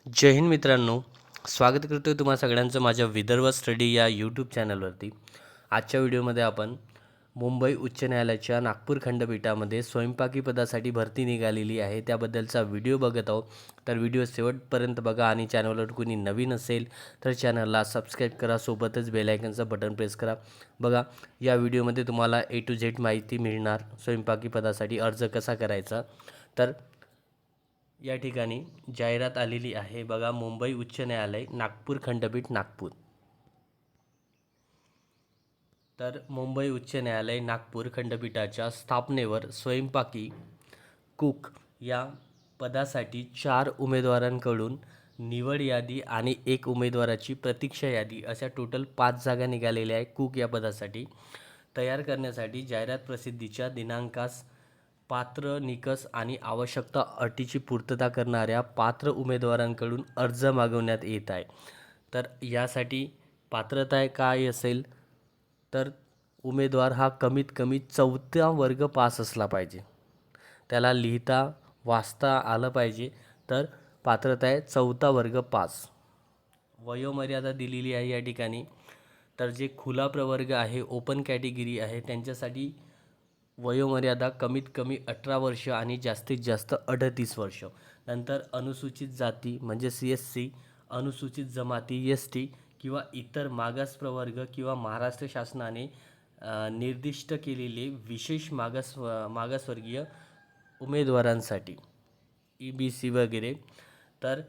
जय हिंद मित्रांनो, स्वागत करतोय तुम्हा सगळ्यांचं माझ्या विदर्भ स्टडी या यूट्यूब चॅनलवरती. आजच्या व्हिडिओमध्ये आपण मुंबई उच्च न्यायालयाच्या नागपूर खंडपीठामध्ये स्वयंपाकी पदासाठी भरती निघालेली आहे त्याबद्दलचा व्हिडिओ बघत आहोत. तर व्हिडिओ शेवटपर्यंत बघा आणि चॅनलवर कोणी नवीन असेल तर चॅनलला सबस्क्राईब करा, सोबतच बेल आयकॉनचं बटन प्रेस करा. बघा, या व्हिडिओमध्ये तुम्हाला A to Z माहिती मिळणार स्वयंपाकी पदासाठी अर्ज कसा करायचा. तर या ठिकाणी जाहिरात आलेली आहे बघा, मुंबई उच्च न्यायालय नागपूर खंडपीठ नागपूर. तर मुंबई उच्च न्यायालय नागपूर खंडपीठाच्या स्थापनेवर स्वयंपाकी कुक या पदासाठी 4 उमेदवारांकडून निवड यादी आणि 1 उमेदवाराची प्रतीक्षा यादी अशा टोटल 5 जागा निघालेल्या आहे. कुक या पदासाठी तयार करण्यासाठी जाहिरात प्रसिद्धीच्या दिनांकास पात्र, निकष आणि आवश्यकता अटीची पूर्तता करणाऱ्या पात्र उमेदवारांकडून अर्ज मागवण्यात येत आहे. तर यासाठी पात्रता काय असेल तर उमेदवार हा कमीत कमी 4था वर्ग पास असला पाहिजे, त्याला लिहिता वाचता आलं पाहिजे. तर पात्रता आहे 4था वर्ग पास. वयोमर्यादा दिलेली आहे या ठिकाणी. तर जे खुला प्रवर्ग आहे, ओपन कॅटेगरी आहे, त्यांच्यासाठी वयोमर्यादा कमीत कमी 18 वर्ष आणि जास्तीत जास्त 38 वर्ष. नंतर अनुसूचित जाती म्हणजे CSC, अनुसूचित जमाती ST किंवा इतर मागास प्रवर्ग किंवा महाराष्ट्र शासनाने निर्दिष्ट केलेले विशेष मागासवर्गीय उमेदवारांसाठी EBC वगैरे. तर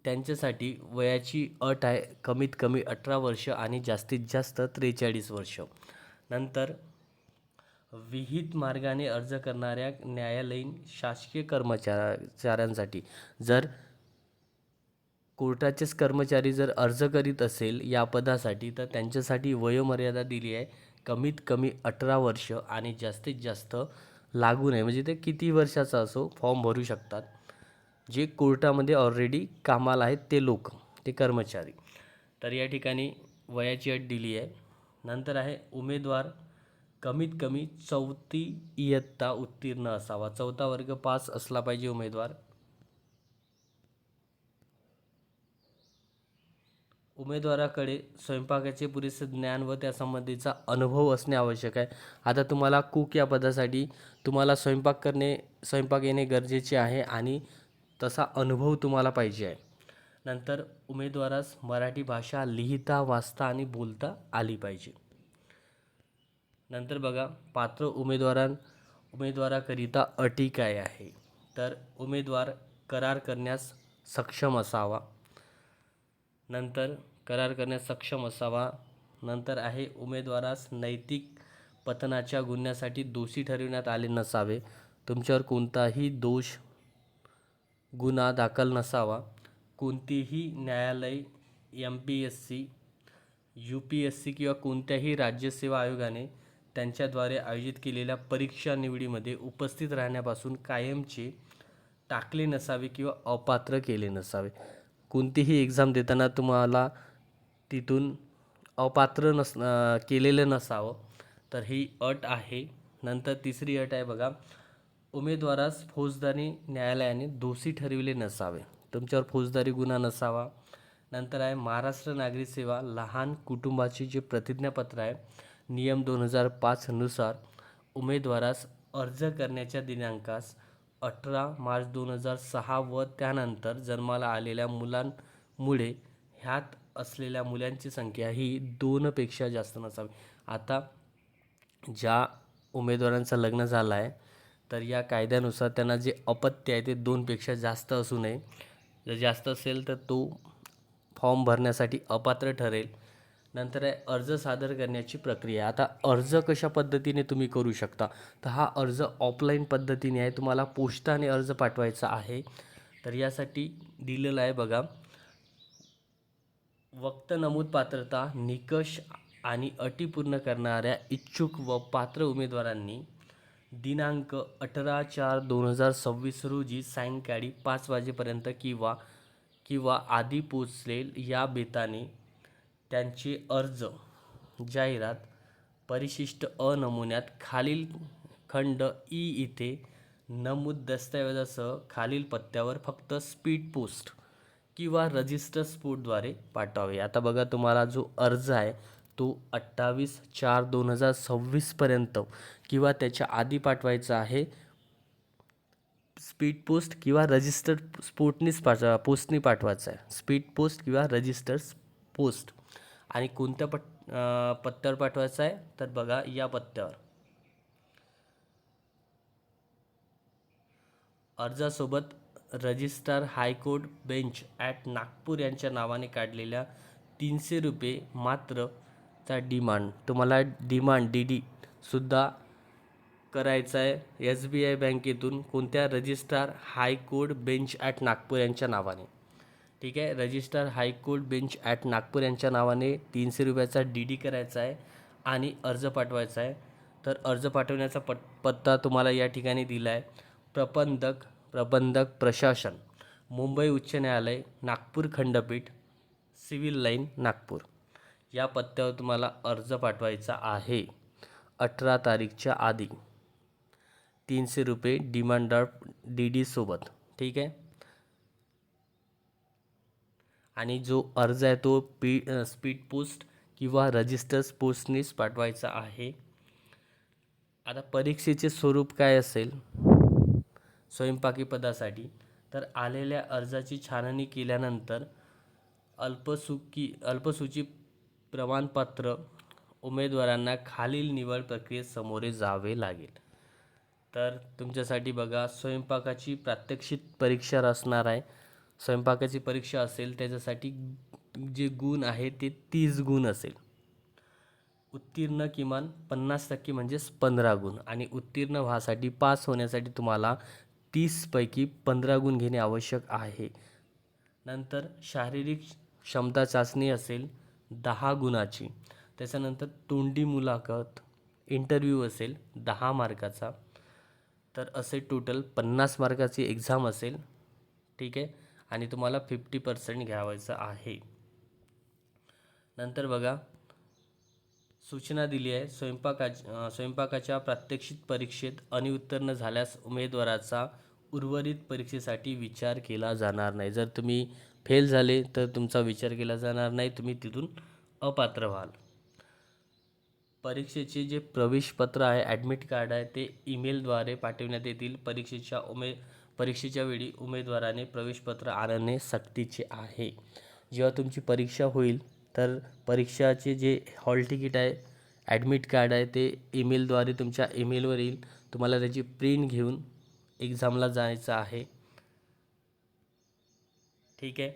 त्यांच्यासाठी वयाची अट आहे कमीत कमी 18 वर्ष आणि जास्तीत जास्त 43 वर्ष. नंतर विहित मार्गाने अर्ज करणाऱ्या न्यायालयीन शासकीय कर्मचाऱ्यांसाठी, जर कोर्टाचेच कर्मचारी जर अर्ज करीत असेल या पदासाठी तर त्यांच्यासाठी वयोमर्यादा दिली आहे कमीत कमी 18 वर्ष आणि जास्तीत जास्त लागू नये म्हणजे ते किती वर्षाचा असो फॉर्म भरू शकतात. जे कोर्टामध्ये ऑलरेडी कामाला आहेत ते लोक, ते कर्मचारी. तर या ठिकाणी वयाची अट दिली आहे. नंतर आहे उमेदवार कमीत कमी 4थी इयत्ता उत्तीर्ण असावा, 4था वर्ग पास असला पाहिजे उमेदवार. उमेदवाराकडे स्वयंपाकाचे पुरेसे ज्ञान व त्यासंबंधीचा अनुभव असणे आवश्यक आहे. आता तुम्हाला कुक या पदासाठी तुम्हाला स्वयंपाक येणे गरजेचे आहे आणि तसा अनुभव तुम्हाला पाहिजे आहे. नंतर उमेदवारास मराठी भाषा लिहिता वाचता आणि बोलता आली पाहिजे. नंतर बघा, पात्र उमेदवाराकरिता अटी काय आहे. तर उमेदवार करार करण्यास सक्षम असावा. नंतर आहे उमेदवारास नैतिक पतनाच्या गुन्ह्यासाठी दोषी ठरविण्यात आले नसावे, तुमच्यावर कोणताही गुन्हा दाखल नसावा. कोणतीही न्यायालय, MPSC, UPSC किंवा कोणत्याही राज्यसेवा आयोगाने त्यांच्याद्वारे आयोजित केलेल्या परीक्षा निवडीमध्ये उपस्थित राहण्यापासून कायमचे टाकले नसावे किंवा अपात्र केले नसावे. कोणतीही एक्झाम देताना तुम्हाला तिथून अपात्र केलेलं नसावं, तर ही अट आहे. नंतर तिसरी अट आहे बघा, उमेदवारास फौजदारी न्यायालयाने दोषी ठरविले नसावे, तुमच्यावर फौजदारी गुन्हा नसावा. नंतर आहे महाराष्ट्र नागरी सेवा लहान कुटुंबाचे जे प्रतिज्ञापत्र आहे नियम 2005 नुसार उमेदवारास अर्ज करण्याच्या दिनांकास 18 मार्च 2006 व त्यानंतर जन्माला आलेल्या मुलांमुळे ह्यात असलेल्या मुलांची संख्या ही 2पेक्षा जास्त नसावी. आता ज्या उमेदवारांचं लग्न झालं आहे तर या कायद्यानुसार त्यांना जे अपत्य आहे ते 2पेक्षा जास्त असू नये. जर जास्त असेल तर तो फॉर्म भरण्यासाठी अपात्र ठरेल. नंतर आहे अर्ज सादर करण्याची प्रक्रिया. आता अर्ज कशा पद्धतीने तुम्ही करू शकता, तर हा अर्ज ऑफलाईन पद्धतीने आहे, तुम्हाला पोस्टाने अर्ज पाठवायचा आहे. तर यासाठी दिलेलं आहे बघा, वक्त नमूद पात्रता, निकष आणि अटी पूर्ण करणाऱ्या इच्छुक व पात्र उमेदवारांनी दिनांक 18/4/2026 रोजी सायंकाळी 5 वाजेपर्यंत किंवा आधी पोचलेल या बेताने त्यांचे अर्ज जाहिरात परिशिष्ट अ नमुन्यात खालील खंड ई इथे नमूद दस्तऐवजासह खालील पत्त्यावर फक्त स्पीड पोस्ट किंवा रजिस्टर स्पोर्टद्वारे पाठवावे. आता बघा, तुम्हाला जो अर्ज आहे तो 28/4/2026 किंवा त्याच्या आधी पाठवायचा आहे. स्पीड पोस्ट किंवा रजिस्टर्ड पोस्टनी पाठवायचा आहे. स्पीड पोस्ट किंवा रजिस्टर्ड पोस्ट. आणि कोणत्या पत्त्यावर पाठवायचा आहे तर बघा, या पत्त्यावर. अर्जासोबत registrar high court bench at Nagpur यांच्या नावाने काढलेल्या 300 रुपये मात्र चा डिमांड, तुम्हाला डिमांड डी सुद्धा करायचा आहे SBI बँकेतून. कोणत्या? Registrar high court bench at Nagpur यांच्या नावाने. ठीक आहे, registrar high court bench at Nagpur यांच्या नावाने 300 रुपयाचा DD करायचा आहे आणि अर्ज पाठवायचा आहे. तर अर्ज पाठवण्याचा पत्ता तुम्हाला या ठिकाणी दिला आहे. प्रबंधक प्रशासन, मुंबई उच्च न्यायालय, नागपूर खंडपीठ, सिव्हिल लाईन, नागपूर. या पत्त्यावर तुम्हाला अर्ज पाठवायचा आहे 18 तारीखच्या आधी. 300 रुपये डिमांड ड्राफ्ट DD सोबत. ठीक आहे. आणि जो अर्ज आहे तो स्पीड पोस्ट किंवा रजिस्टर पोस्टनीच पाठवायचा आहे. आता परीक्षेचे स्वरूप काय असेल स्वयंपाकी पदासाठी, तर आलेल्या अर्जाची छाननी केल्यानंतर अल्पसूची प्रमाणपत्र उमेदवारांना खालील निवड प्रक्रियेत सामोरे जावे लागेल. तर तुमच्यासाठी बघा, स्वयंपाकाची प्रात्यक्षिक परीक्षा असणार आहे. स्वयंपाकाची परीक्षा असेल त्याच्यासाठी जे गुण आहे ते 30 गुण असेल. उत्तीर्ण किमान 50% म्हणजेच 15 गुण. आणि उत्तीर्ण व्हासाठी, पास होण्यासाठी तुम्हाला 30 पैकी 15 गुण घेणे आवश्यक आहे. नंतर शारीरिक क्षमता चाचणी असेल 10 गुणाची. त्याच्यानंतर तोंडी मुलाखत इंटरव्ह्यू असेल 10 मार्काचा. तर असे टोटल 50 मार्काची एक्झाम असेल. ठीक आहे. आणि तुम्हाला 50% घ्यावायचं आहे. नंतर बघा, सूचना दिली आहे. स्वयंपाकाच्या प्रात्यक्षिक परीक्षेत अनुत्तीर्ण झाल्यास उमेदवाराचा उर्वरित परीक्षेसाठी विचार केला जाणार नाही. जर तुम्ही फेल झाले तर तुमचा विचार केला जाणार नाही, तुम्ही तिथून अपात्र व्हाल. परीक्षेचे जे प्रवेशपत्र आहे, ॲडमिट कार्ड आहे, ते ईमेलद्वारे पाठवण्यात येतील. परीक्षेच्या वेळी उमेदवाराने प्रवेशपत्र आणणे सक्तीचे आहे. जेव्हा तुमची परीक्षा होईल तर परीक्षाचे जे हॉल तिकीट आहे, ॲडमिट कार्ड आहे, ते ईमेलद्वारे तुमच्या ईमेलवर येईल. तुम्हाला त्याची प्रिंट घेऊन एक्झामला जायचं आहे. ठीक आहे.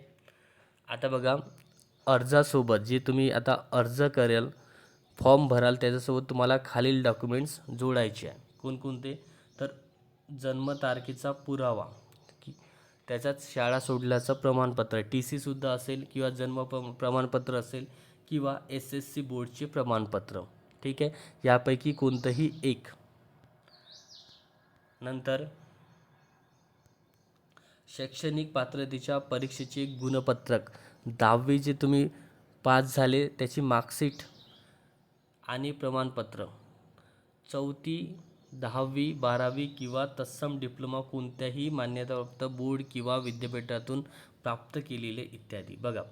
आता बघा, अर्जासोबत जे तुम्ही आता अर्ज करेल, फॉर्म भराल, त्याच्यासोबत तुम्हाला खालील डॉक्युमेंट्स जोडायचे आहे. कोणकोणते? तर जन्मतारखेचा पुरावा, त्याच्यात शाळा सोडल्याचं प्रमाणपत्र, TC सुद्धा असेल, किंवा प्रमाणपत्र असेल, किंवा SSC बोर्डचे प्रमाणपत्र. ठीक आहे, यापैकी कोणतंही एक. नंतर शैक्षणिक पात्रतेच्या परीक्षेचे गुणपत्रक, 10वी जे तुम्ही पास झाले त्याची मार्कशीट आणि प्रमाणपत्र, 4थी 10वी 12वी किंवा तत्सम डिप्लोमा कोणत्याही मान्यताप्राप्त बोर्ड किंवा विद्यापीठातून प्राप्त केलेले इत्यादी. बघा,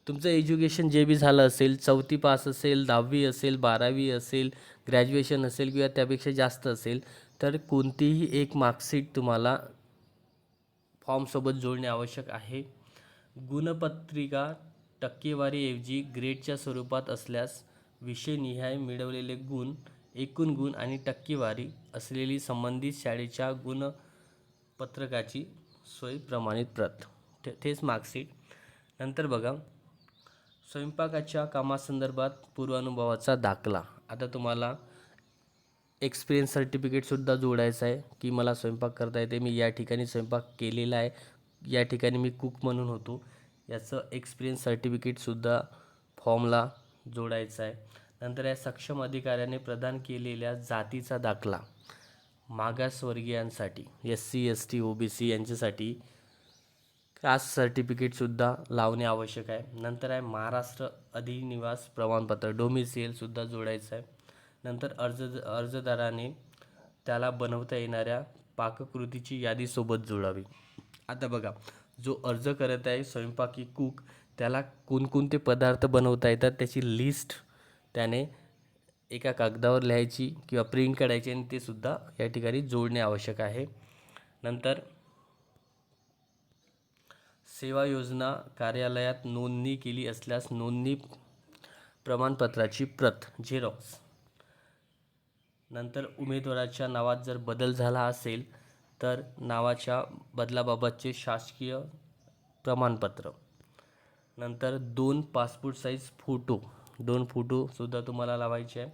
तुमचं एज्युकेशन जे बी झालं असेल, 4थी पास असेल, 10वी असेल, 12वी असेल, ग्रॅज्युएशन असेल किंवा त्यापेक्षा जास्त असेल, तर कोणतीही एक मार्कशीट तुम्हाला फॉर्मसोबत जोडणे आवश्यक आहे. गुणपत्रिका टक्केवारीऐवजी ग्रेडच्या स्वरूपात असल्यास विषयनिहाय मिळवलेले गुण, एकूण गुण आणि टक्केवारी असलेली संबंधित शाळेच्या गुणपत्रकाची सोय प्रमाणित प्रत, तेच मार्कशीट. नंतर बघा, स्वयंपाकाच्या कामासंदर्भात पूर्वानुभवाचा दाखला. आता तुम्हाला एक्सपिरियन्स सर्टिफिकेटसुद्धा जोडायचं आहे की मला स्वयंपाक करता येते, मी या ठिकाणी स्वयंपाक केलेला आहे, या ठिकाणी मी कुक म्हणून होतो, याचं एक्सपिरियन्स सर्टिफिकेटसुद्धा फॉर्मला जोडायचं आहे. नंतर या सक्षम अधिकाऱ्याने प्रदान केलेल्या जातीचा दाखला, मागासवर्गीयांसाठी SC ST OBC यांच्यासाठी कास्ट सर्टिफिकेटसुद्धा लावणे आवश्यक आहे. नंतर आहे महाराष्ट्र अधिनिवास प्रमाणपत्र, डोमिसियलसुद्धा जोडायचं आहे. नंतर अर्जदाराने त्याला बनवता येणाऱ्या पाककृतीची यादी सोबत जोडावी. आता बघा, जो अर्ज करत आहे स्वयंपाकी कुक, त्याला कोणकोणते पदार्थ बनवता येतात त्याची लिस्ट त्याने एका कागदावर लिहायची किंवा प्रिंट काढायची आणि ते सुद्धा या ठिकाणी जोडणे आवश्यक आहे. नंतर सेवा योजना कार्यालयात नोंदणी केली असल्यास नोंदणी प्रमाणपत्राची प्रत झेरॉक्स. नंतर उमेदवाराच्या नावात जर बदल झाला असेल तर नावाच्या बदलाबाबतचे शासकीय प्रमाणपत्र. नंतर 2 पासपोर्ट साईज फोटो, 2 फोटोसुद्धा तुम्हाला लावायचे आहे.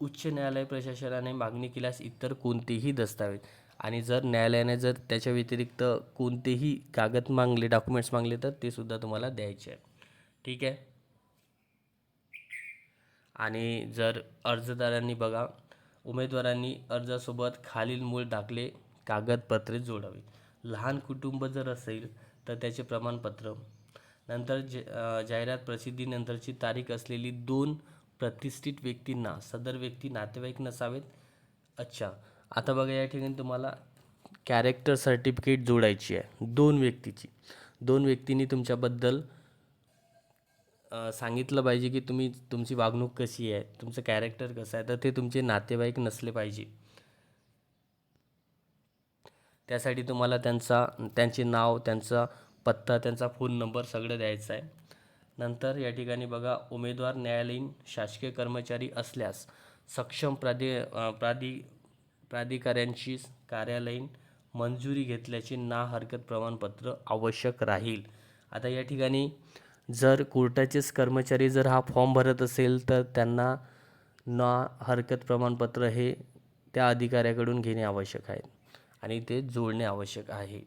उच्च न्यायालय प्रशासनाने मागणी केल्यास इतर कोणतेही दस्तावेज, आणि जर न्यायालयाने जर त्याच्या व्यतिरिक्त कोणतेही कागद मागले, डॉक्युमेंट्स मागले तर ते सुद्धा तुम्हाला द्यायचे आहे. ठीक आहे. आणि जर अर्जदारांनी बघा, उमेदवारांनी अर्जासोबत खालील मूळ दाखले कागदपत्रे जोडावी. लहान कुटुंब जर असेल तर त्याचे प्रमाणपत्र. नंतर जाहिरात प्रसिद्धीनंतरची तारीख असलेली 2 प्रतिष्ठित व्यक्तींना सदर व्यक्ती नातेवाईक नसावेत. अच्छा, आता बघा या ठिकाणी तुम्हाला कॅरेक्टर सर्टिफिकेट जोडायची आहे 2 व्यक्तीची. 2 व्यक्तींनी तुमच्याबद्दल सांगितलं पाहिजे की तुमची वागणूक कशी आहे, तुमचं कॅरेक्टर कसं आहे, तर ते तुमचे नातेवाईक नसले पाहिजे. त्यासाठी तुम्हाला त्यांचे नाव, त्यांचा पत्ता, त्यांचा फोन नंबर सगळं द्यायचं आहे. नंतर या ठिकाणी बघा, उमेदवार न्यायालयीन शासकीय कर्मचारी असल्यास सक्षम प्राधिकाऱ्यांची कार्यालयीन मंजुरी घेतल्याचे ना हरकत प्रमाणपत्र आवश्यक राहील. आता या ठिकाणी जर कोर्टाचेच कर्मचारी जर हा फॉर्म भरत असेल तर त्यांना ना हरकत प्रमाणपत्र हे त्या अधिकाऱ्याकडून घेणे आवश्यक आहे आणि ते जोडणे आवश्यक आहे.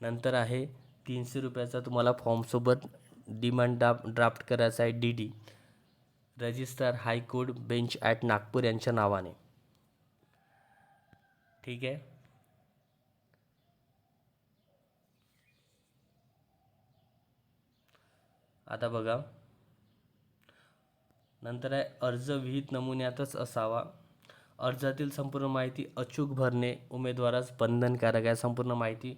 नंतर आहे 300 रुपयाचा तुम्हाला फॉर्मसोबत डिमांड ड्राफ्ट करायचा आहे DD, registrar high court bench at Nagpur यांच्या नावाने. ठीक आहे. आता बघा, नंतर आहे अर्ज विहित नमुन्यातच असावा. अर्जातील संपूर्ण माहिती अचूक भरणे उमेदवारास बंधनकारक आहे. संपूर्ण माहिती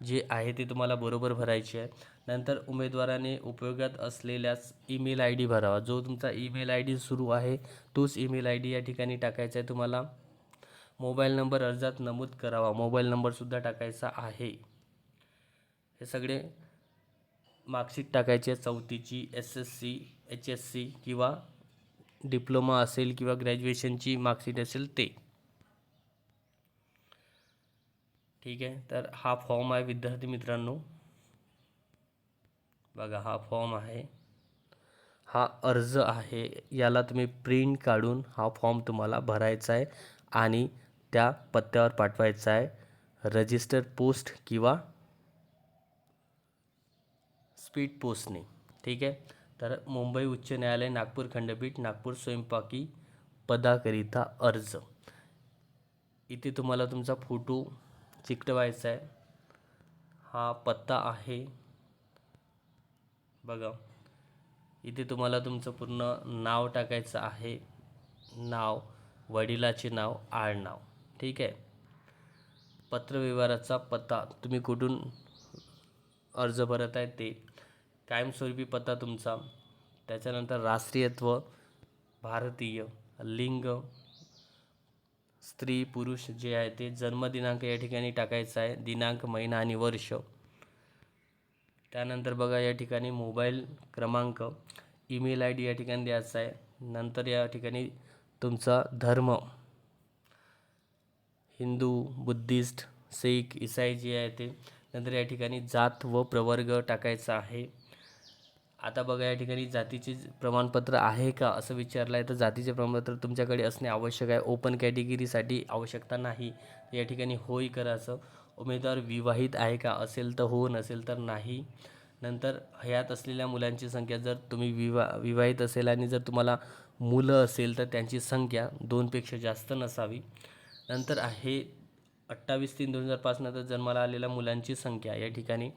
जे आहे ते तुम्हाला बरोबर भरायची आहे. नंतर उमेदवाराने उपयोगात असलेल्याच ईमेल ID भरावा. जो तुमचा ईमेल ID सुरू आहे तोच ईमेल ID या ठिकाणी टाकायचा आहे तुम्हाला. मोबाईल नंबर अर्जात नमूद करावा. मोबाईल नंबरसुद्धा टाकायचा आहे. हे सगळे मार्कशीट टाकायची आहे 4थीची, SSC, HSC किंवा डिप्लोमा असेल किंवा ग्रॅज्युएशनची मार्कशीट असेल ते. ठीक आहे. तर हा फॉर्म आहे विद्यार्थी मित्रांनो. बघा, हा फॉर्म आहे, हा अर्ज आहे. याला तुम्ही प्रिंट काढून हा फॉर्म तुम्हाला भरायचा आहे आणि त्या पत्त्यावर पाठवायचा आहे. रजिस्टर पोस्ट किंवा स्पीड पोस्टने. ठीक आहे. तर मुंबई उच्च न्यायालय नागपूर खंडपीठ नागपूर स्वयंपाकी पदाकरिता अर्ज. इथे तुम्हाला तुमचा फोटो चिकटवायचा आहे. हा पत्ता आहे बघा. इथे तुम्हाला तुमचं पूर्ण नाव टाकायचं आहे. नाव, वडिलाचे नाव, आडनाव. ठीक आहे. पत्रव्यवहाराचा पत्ता, तुम्ही कुठून अर्ज भरत आहे ते, कायमस्वरूपी पत्ता तुमचा. त्याच्यानंतर राष्ट्रीयत्व भारतीय, लिंग स्त्री पुरुष जे आहे ते, जन्मदिनांक या ठिकाणी टाकायचा आहे, दिनांक, महिना आणि वर्ष. त्यानंतर बघा या ठिकाणी मोबाईल क्रमांक, ईमेल ID या ठिकाणी द्यायचा आहे. नंतर या ठिकाणी तुमचा धर्म, हिंदू, बुद्धिस्ट, शीख, ईसाई जे आहे ते. नंतर या ठिकाणी जात व प्रवर्ग टाकायचा आहे. आता बघा या ठिकाणी जातीचे प्रमाणपत्र आहे का असं विचारलं आहे, तर जातीचे प्रमाणपत्र तुमच्याकडे असणे आवश्यक आहे. ओपन कॅटेगरीसाठी आवश्यकता नाही. या ठिकाणी होय करायचं. उमेदवार विवाहित आहे का असेल तर हो, नसेल तर नाही. नंतर हयात असलेल्या मुलांची संख्या, जर तुम्ही विवाहित असेल आणि जर तुम्हाला मुलं असेल तर त्यांची संख्या 2पेक्षा जास्त नसावी. नंतर आहे 28/3/2005 नंतर जन्माला आलेल्या मुलांची संख्या. या ठिकाणी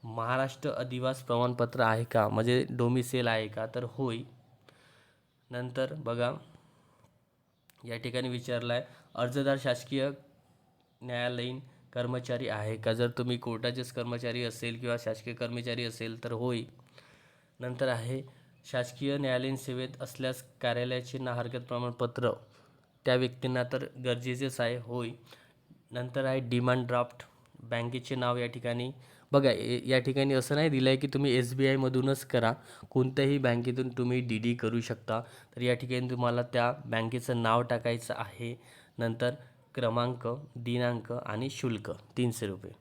महाराष्ट्र अधिवास प्रमाणपत्र आहे का, म्हणजे डोमिसेल आहे का, तर होय. नंतर बघा या ठिकाणी विचारलं आहे, अर्जदार शासकीय न्यायालयीन कर्मचारी आहे का. जर तुम्ही कोर्टाचेच कर्मचारी असेल किंवा शासकीय कर्मचारी असेल तर होय. नंतर आहे शासकीय न्यायालयीन सेवेत असल्यास कार्यालयाचे ना हरकत प्रमाणपत्र त्या व्यक्तींना तर गरजेचेच आहे, होय. नंतर आहे डिमांड ड्राफ्ट. बँकेचे नाव या ठिकाणी बघा, या ठिकाणी असं नाही दिलं आहे की तुम्ही SBIमधूनच करा, कोणत्याही बँकेतून तुम्ही DD करू शकता. तर या ठिकाणी तुम्हाला त्या बँकेचं नाव टाकायचं आहे. नंतर क्रमांक, दिनांक आणि शुल्क 300 रुपये.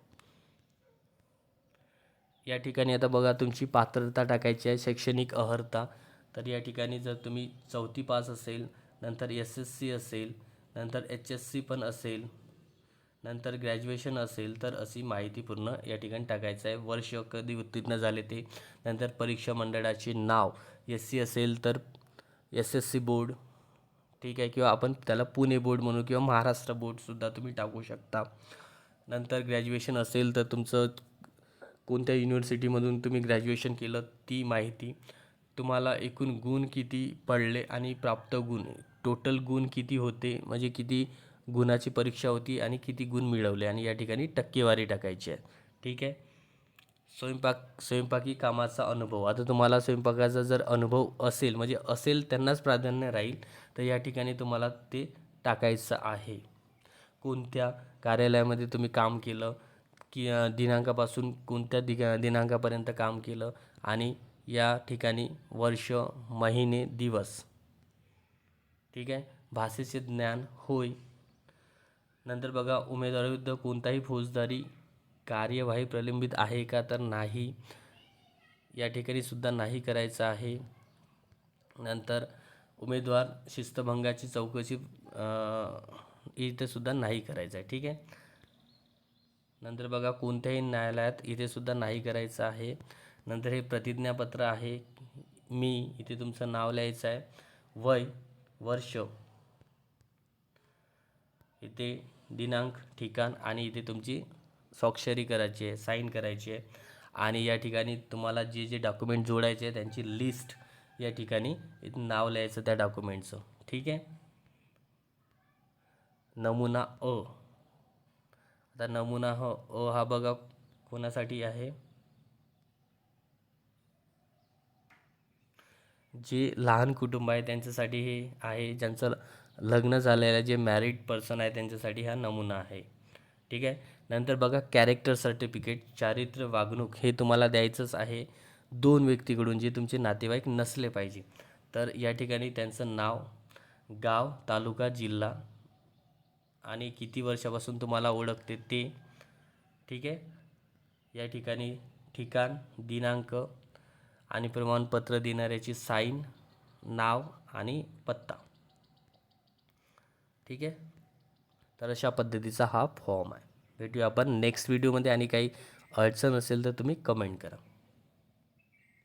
या ठिकाणी आता बघा तुमची पात्रता टाकायची आहे, शैक्षणिक अर्हता. तर या ठिकाणी जर तुम्ही 4थी पास असेल, नंतर SSC असेल, नंतर HSC पण असेल, नंतर ग्रॅज्युएशन असेल तर अशी माहिती पूर्ण या ठिकाणी टाकायचं आहे. वर्ष कधी उत्तीर्ण झाले ते, नंतर परीक्षा मंडळाचे नाव, SC असेल तर SSC बोर्ड, ठीक आहे, किंवा आपण त्याला पुणे बोर्ड म्हणू किंवा महाराष्ट्र बोर्डसुद्धा तुम्ही टाकू शकता. नंतर ग्रॅज्युएशन असेल तर तुमचं कोणत्या युनिव्हर्सिटीमधून तुम्ही ग्रॅज्युएशन केलं ती माहिती, तुम्हाला एकूण गुण किती पडले आणि प्राप्त गुण, टोटल गुण किती होते, म्हणजे किती गुणाची परीक्षा होती आणि किती गुण मिळवले, आणि या ठिकाणी टक्केवारी टाकायची आहे. ठीक आहे. स्वयंपाकी कामाचा अनुभव. आता तुम्हाला स्वयंपाकाचा जर अनुभव असेल, म्हणजे असेल त्यांनाच प्राधान्य राहील, तर या ठिकाणी तुम्हाला ते टाकायचं आहे. कोणत्या कार्यालयामध्ये तुम्ही काम केलं, की दिनांकापासून कोणत्या दिनांकापर्यंत काम केलं, आणि या ठिकाणी वर्ष, महिने, दिवस. ठीक आहे. भाषेचे ज्ञान, होय. नंतर बघा, उमेदवाराविरुद्ध कोणताही फौजदारी कार्यवाही प्रलंबित आहे का, तर नाही. या ठिकाणी सुद्धा नाही करायचं आहे. नंतर उमेदवार शिस्तभंगाची चौकशी इथे सुद्धा नाही करायचं आहे. ठीक आहे. नंतर बघा, कोणत्याही न्यायालयात इथे सुद्धा नाही करायचं आहे. नंतर हे प्रतिज्ञापत्र आहे. इथे तुमचं नाव लिहायचं आहे, वय, वर्ष, इथे दिनांक, ठिकाण, आणि इथे तुमची स्वाक्षरी करायची आहे, साईन करायची आहे. आणि या ठिकाणी तुम्हाला जे जे डॉक्युमेंट जोडायचे आहे त्यांची लिस्ट या ठिकाणी इथे नाव लिहायचं त्या डॉक्युमेंटचं. ठीक आहे. नमुना अ. आता नमुना हा बघा कोणासाठी आहे, जे लहान कुटुंब आहे त्यांच्यासाठी हे आहे. ज्यांचं लग्न झालेलं, जे मॅरिड पर्सन आहे त्यांच्यासाठी हा नमुना आहे. ठीक आहे. नंतर बघा, कॅरेक्टर सर्टिफिकेट, चारित्र्य वागणूक, हे तुम्हाला द्यायचंच आहे 2 व्यक्तीकडून, जे तुमचे नातेवाईक नसले पाहिजे. तर या ठिकाणी त्यांचं नाव, गाव, तालुका, जिल्हा, आणि किती वर्षापासून तुम्हाला ओळखते ते. ठीक आहे. या ठिकाणी ठिकाण, दिनांक आणि प्रमाणपत्र देणाऱ्याची साईन, नाव आणि पत्ता. ठीक आहे. तर अशा पद्धतीचा हा फॉर्म आहे. भेटूया आपण नेक्स्ट व्हिडिओमध्ये, आणि काही अडचण असेल तर तुम्ही कमेंट करा.